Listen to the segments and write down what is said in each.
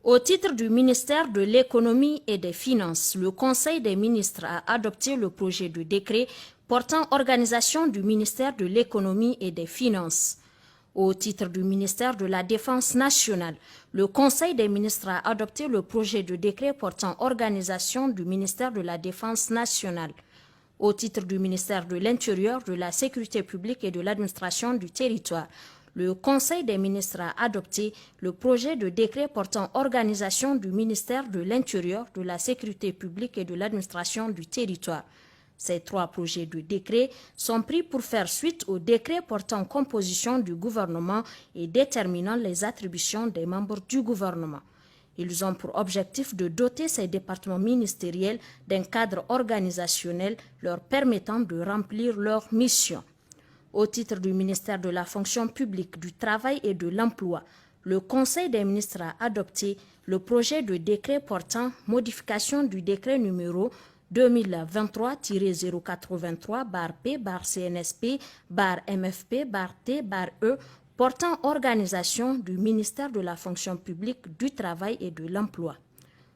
Au titre du ministère de l'Économie et des Finances, le Conseil des ministres a adopté le projet de décret portant organisation du ministère de l'Économie et des Finances. Au titre du ministère de la Défense nationale, le Conseil des ministres a adopté le projet de décret portant organisation du ministère de la Défense nationale. Au titre du ministère de l'Intérieur, de la Sécurité publique et de l'administration du territoire, le Conseil des ministres a adopté le projet de décret portant organisation du ministère de l'Intérieur, de la Sécurité publique et de l'administration du territoire. Ces trois projets de décret sont pris pour faire suite au décret portant composition du gouvernement et déterminant les attributions des membres du gouvernement. Ils ont pour objectif de doter ces départements ministériels d'un cadre organisationnel leur permettant de remplir leurs missions. Au titre du ministère de la fonction publique, du travail et de l'emploi, le Conseil des ministres a adopté le projet de décret portant modification du décret numéro 2023-083-P-CNSP-MFP-T-E portant organisation du ministère de la fonction publique, du travail et de l'emploi.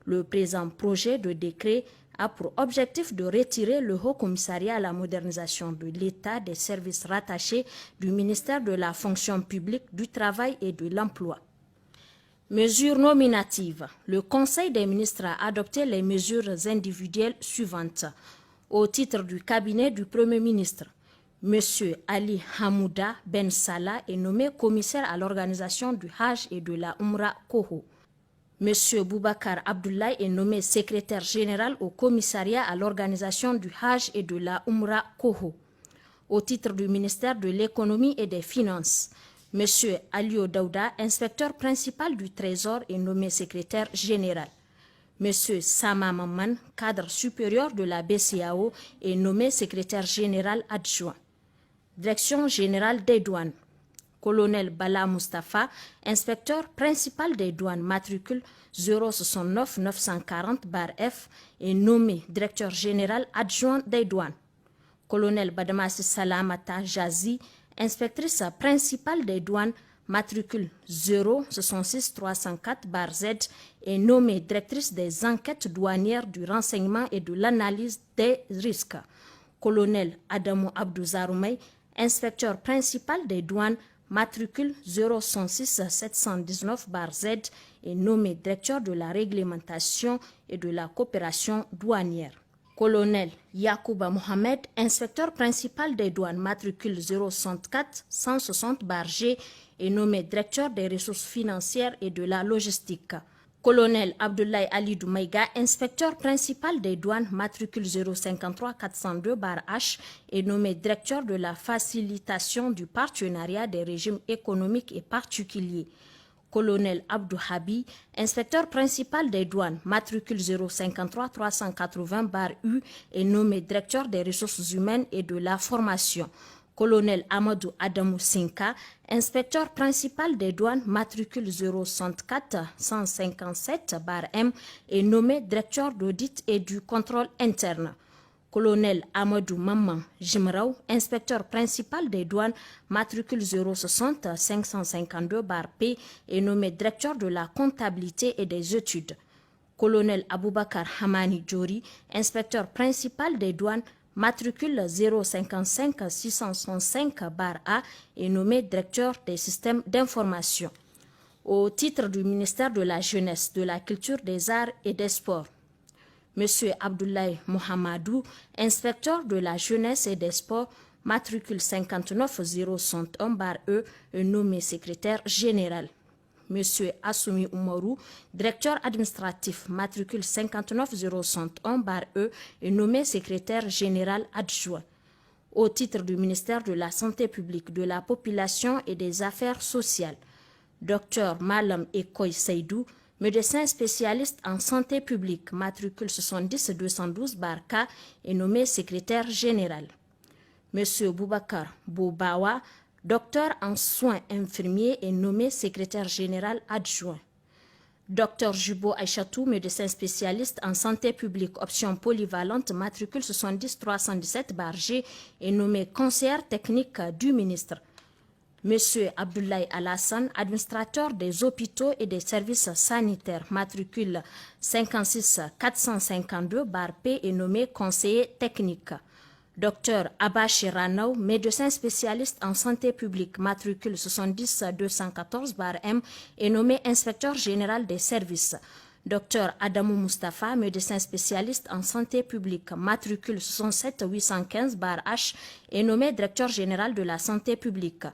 Le présent projet de décret a pour objectif de retirer le Haut Commissariat à la modernisation de l'État des services rattachés du ministère de la fonction publique, du travail et de l'emploi. Mesures nominatives. Le Conseil des ministres a adopté les mesures individuelles suivantes. Au titre du cabinet du Premier ministre, M. Ali Hamouda Ben Salah est nommé commissaire à l'organisation du Hajj et de la Umrah Koho. M. Boubacar Abdoulaye est nommé secrétaire général au commissariat à l'organisation du Hajj et de la Umrah Koho. Au titre du ministère de l'Économie et des Finances, M. Alio Daouda, inspecteur principal du Trésor, est nommé secrétaire général. M. Sama Maman, cadre supérieur de la BCAO, est nommé secrétaire général adjoint. Direction générale des douanes. Colonel Bala Mustafa, inspecteur principal des douanes, matricule 069 940-F, est nommé directeur général adjoint des douanes. Colonel Badamasi Salamata Jazi, inspectrice principale des douanes, matricule 066 304-Z, est nommée directrice des enquêtes douanières, du renseignement et de l'analyse des risques. Colonel Adamou Abdou Zaroumey, inspecteur principal des douanes, matricule 016 719-Z, est nommé directeur de la réglementation et de la coopération douanière. Colonel Yacouba Mohamed, inspecteur principal des douanes, matricule 064 160-G, est nommé directeur des ressources financières et de la logistique. Colonel Abdoulaye Ali Doumaïga, inspecteur principal des douanes, matricule 053 402-H, est nommé directeur de la facilitation du partenariat des régimes économiques et particuliers. Colonel Abdou Habi, inspecteur principal des douanes, matricule 053 380-U, est nommé directeur des ressources humaines et de la formation. Colonel Amadou Adamou Sinka, inspecteur principal des douanes, matricule 064 157-M, est nommé directeur d'audit et du contrôle interne. Colonel Amadou Maman Jimraou, inspecteur principal des douanes, matricule 060 552-P, est nommé directeur de la comptabilité et des études. Colonel Aboubakar Hamani Djori, inspecteur principal des douanes, matricule 055 665-A, est nommé directeur des systèmes d'information. Au titre du ministère de la Jeunesse, de la Culture, des Arts et des Sports, M. Abdoulaye Mohamedou, inspecteur de la Jeunesse et des Sports, matricule 59 061-E, est nommé secrétaire général. M. Assoumi Oumarou, directeur administratif, matricule 59 061-E, est nommé secrétaire général adjoint. Au titre du ministère de la Santé publique, de la population et des affaires sociales, Dr Malam Ekoy Seydou, médecin spécialiste en santé publique, matricule 70 212-K, est nommé secrétaire général. M. Boubacar Boubawa, docteur en soins infirmiers, est nommé secrétaire général adjoint. Dr Jubo Aïchatou, médecin spécialiste en santé publique, option polyvalente, matricule 70 317-G, est nommé conseillère technique du ministre. Monsieur Abdoulaye Alassane, administrateur des hôpitaux et des services sanitaires, matricule 56 452-P, est nommé conseiller technique. Dr Abba Chiranaou, médecin spécialiste en santé publique, matricule 70 214-M, est nommé inspecteur général des services. Dr Adamou Mustafa, médecin spécialiste en santé publique, matricule 67 815-H, est nommé directeur général de la santé publique.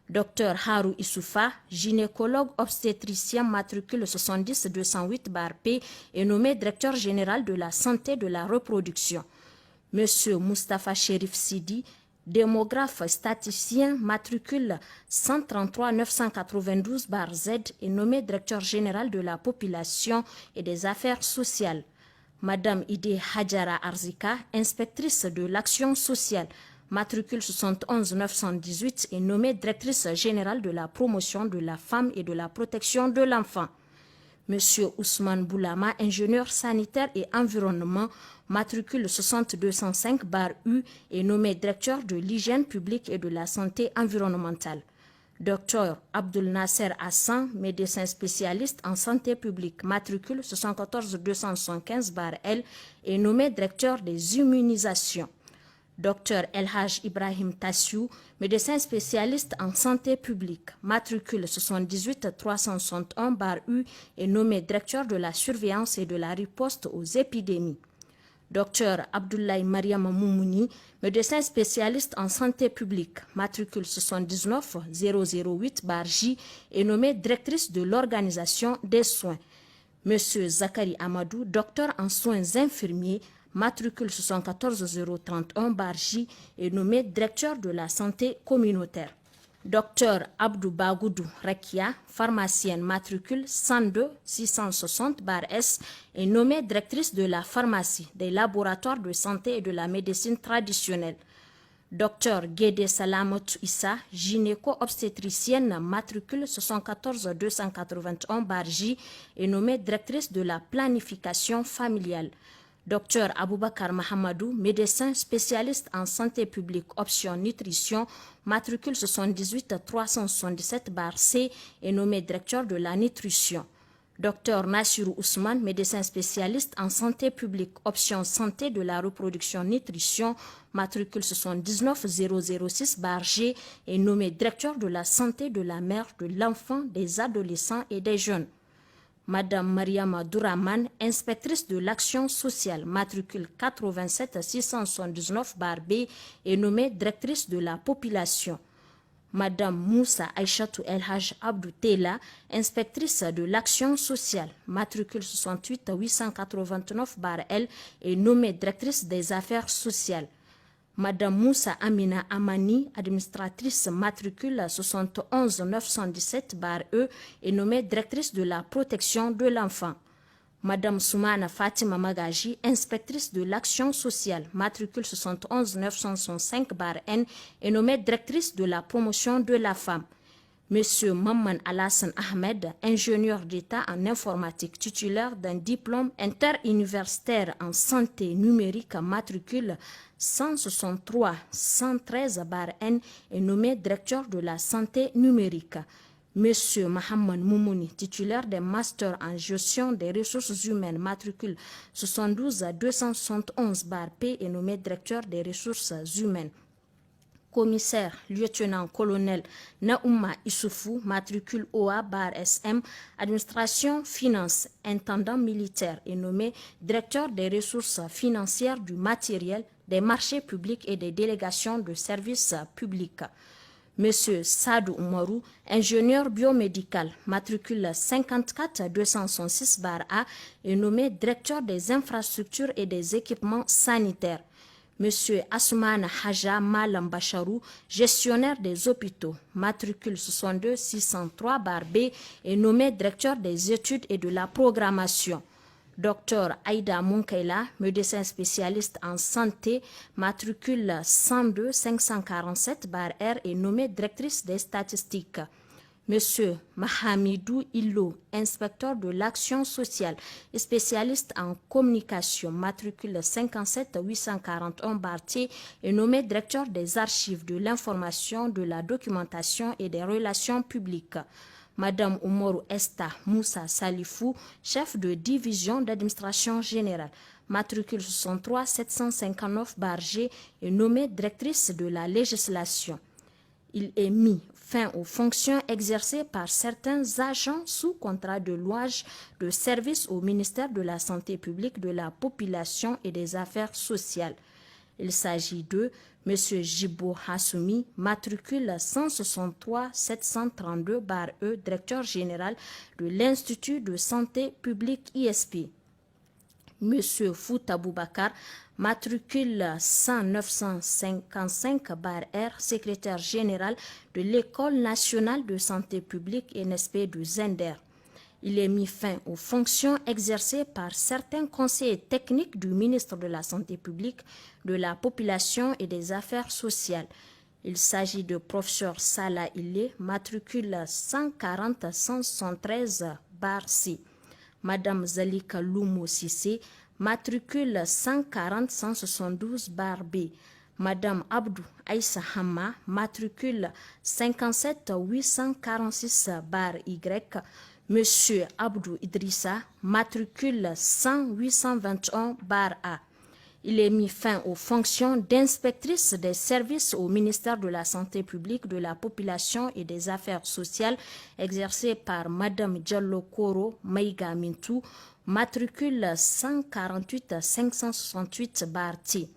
Dr Harou Issoufa, gynécologue obstétricien, matricule 70 208-P, est nommé directeur général de la santé de la reproduction. Monsieur Mustafa Cherif Sidi, démographe statisticien, matricule 133 992-Z, est nommé directeur général de la population et des affaires sociales. Madame Ide Hadjara Arzika, inspectrice de l'action sociale, matricule 71 918, est nommée directrice générale de la promotion de la femme et de la protection de l'enfant. Monsieur Ousmane Boulama, ingénieur sanitaire et environnement, matricule 6205-U, est nommé directeur de l'hygiène publique et de la santé environnementale. Dr Abdul Nasser Hassan, médecin spécialiste en santé publique, matricule 74 275-L, est nommé directeur des immunisations. Dr Elhaj Ibrahim Tassiou, médecin spécialiste en santé publique, matricule 78 361-U, est nommé directeur de la surveillance et de la riposte aux épidémies. Dr Abdoulaye Mariam Moumouni, médecin spécialiste en santé publique, matricule 79 008-J, est nommé directrice de l'organisation des soins. Monsieur Zakari Amadou, docteur en soins infirmiers, matricule 74 031-J, est nommé directeur de la santé communautaire. Dr Abdou Bagoudou Rakia, pharmacienne, matricule 102 660-S, est nommée directrice de la pharmacie, des laboratoires de santé et de la médecine traditionnelle. Dr Guédé Salamot Issa, gynéco-obstétricienne, matricule 74 281-J, est nommée directrice de la planification familiale. Dr Aboubakar Mahamadou, médecin spécialiste en santé publique, option nutrition, matricule 78 377-C, est nommé directeur de la nutrition. Dr Nassirou Ousmane, médecin spécialiste en santé publique, option santé de la reproduction nutrition, matricule 79 006-G, est nommé directeur de la santé de la mère, de l'enfant, des adolescents et des jeunes. Madame Mariama Douraman, inspectrice de l'action sociale, matricule 87 679-B, est nommée directrice de la population. Madame Moussa Aïchatou Elhaj Abdou Tela, inspectrice de l'action sociale, matricule 68 889-L, est nommée directrice des affaires sociales. Madame Moussa Amina Amani, administratrice, matricule 71 917-E, est nommée directrice de la protection de l'enfant. Madame Soumana Fatima Magaji, inspectrice de l'action sociale, matricule 71 965-N, est nommée directrice de la promotion de la femme. Monsieur Mamman Alassane Ahmed, ingénieur d'État en informatique, titulaire d'un diplôme interuniversitaire en santé numérique, matricule 163 113-N, est nommé directeur de la santé numérique. Monsieur Mohamed Moumouni, titulaire d'un master en gestion des ressources humaines, matricule 72 271-P, est nommé directeur des ressources humaines. Commissaire, lieutenant-colonel Naouma Issoufou, matricule OA-SM, administration, finance, intendant militaire, est nommé directeur des ressources financières, du matériel, des marchés publics et des délégations de services publics. Monsieur Sadou Oumarou, ingénieur biomédical, matricule 54 206-A, est nommé directeur des infrastructures et des équipements sanitaires. Monsieur Assoumane Haja Malam Bacharou, gestionnaire des hôpitaux, matricule 62 603-B, est nommé directeur des études et de la programmation. Dr Aïda Munkaila, médecin spécialiste en santé, matricule 102 547-R, est nommée directrice des statistiques. Monsieur Mahamidou Illo, inspecteur de l'action sociale et spécialiste en communication, matricule 57 841 Bartier, est nommé directeur des archives de l'information, de la documentation et des relations publiques. Madame Oumarou Esta Moussa Salifou, chef de division d'administration générale, matricule 63 759 Bargé, est nommée directrice de la législation. Il est mis fin aux fonctions exercées par certains agents sous contrat de louage de service au ministère de la Santé publique, de la Population et des Affaires sociales. Il s'agit de M. Jibo Hassoumi, matricule 163 732-E, directeur général de l'Institut de santé publique ISP. M. Fouta Boubakar, matricule 100-955-R, secrétaire général de l'École nationale de santé publique NSP de Zender. Il est mis fin aux fonctions exercées par certains conseillers techniques du ministre de la Santé publique, de la Population et des Affaires sociales. Il s'agit de professeur Salah Illé, matricule 140-173-C. Madame Zalika Loumou Sissé, matricule 140-172-B. Madame Abdou Aïssa Hamma, matricule 57-846-Y. Monsieur Abdou Idrissa, matricule 100-821-A. Il est mis fin aux fonctions d'inspectrice des services au ministère de la Santé publique, de la Population et des Affaires sociales exercées par Madame Diallo Koro Maïga Mintou, matricule 148-568-T.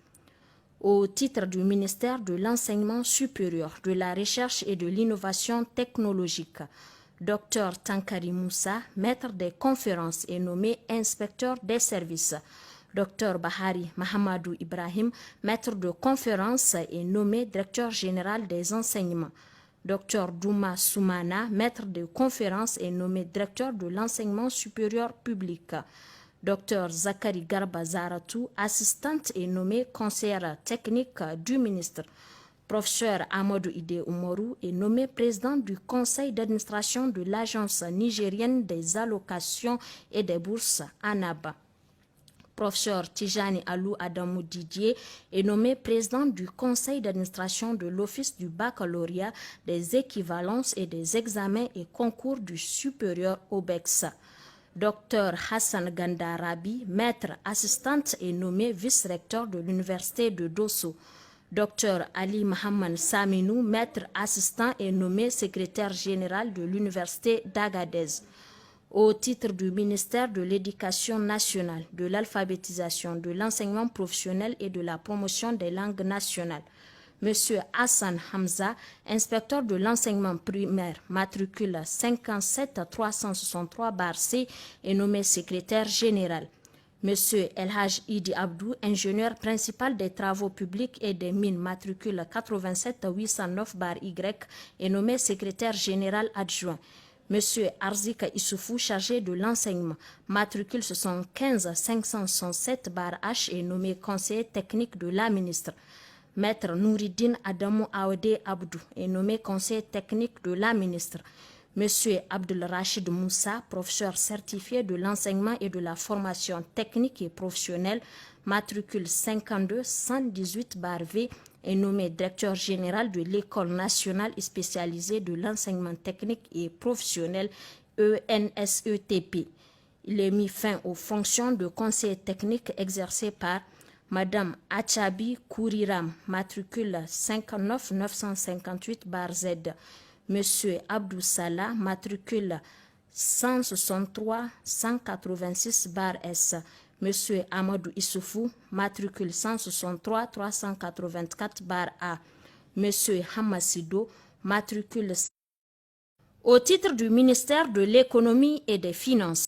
Au titre du ministère de l'Enseignement supérieur, de la Recherche et de l'Innovation technologique, Dr Tankari Moussa, maître des conférences, est nommé inspecteur des services. Dr Bahari Mahamadou Ibrahim, maître de conférences, est nommé directeur général des enseignements. Dr Douma Soumana, maître de conférences, est nommé directeur de l'enseignement supérieur public. Dr Zakari Garba Zaratou, assistante, est nommée conseillère technique du ministre. Professeur Amadou Ide Oumarou est nommé président du conseil d'administration de l'Agence nigérienne des allocations et des bourses ANABA. Professeur Tijani Alou Adamou Didier est nommé président du conseil d'administration de l'Office du baccalauréat, des équivalences et des examens et concours du supérieur OBEX. Dr Hassan Gandarabi, maître assistante, est nommé vice-recteur de l'université de Dosso. Dr Ali Mohamed Saminou, maître assistant, est nommé secrétaire général de l'université d'Agadez. Au titre du ministère de l'Éducation nationale, de l'alphabétisation, de l'enseignement professionnel et de la promotion des langues nationales, M. Hassan Hamza, inspecteur de l'enseignement primaire, matricule 57-363-C, est nommé secrétaire général. M. Elhaj Idi Abdou, ingénieur principal des travaux publics et des mines, matricule 87-809-Y, est nommé secrétaire général adjoint. M. Arzika Issoufou, chargé de l'enseignement, matricule 75-567-H, est nommé conseiller technique de la ministre. Maître Nouridine Adamou Aoude Abdou est nommé conseiller technique de la ministre. M. Abdul Rachid Moussa, professeur certifié de l'enseignement et de la formation technique et professionnelle, matricule 52-118-V, est nommé directeur général de l'École nationale et spécialisée de l'enseignement technique et professionnel ENSETP. Il est mis fin aux fonctions de conseiller technique exercées par Madame Achabi Kouriram, matricule 59-958-Z. Monsieur Abdou Salah, matricule 163-186-S. Monsieur Amadou Issoufou, matricule 163-384-A. Monsieur Hamassido, matricule. Au titre du ministère de l'Économie et des Finances.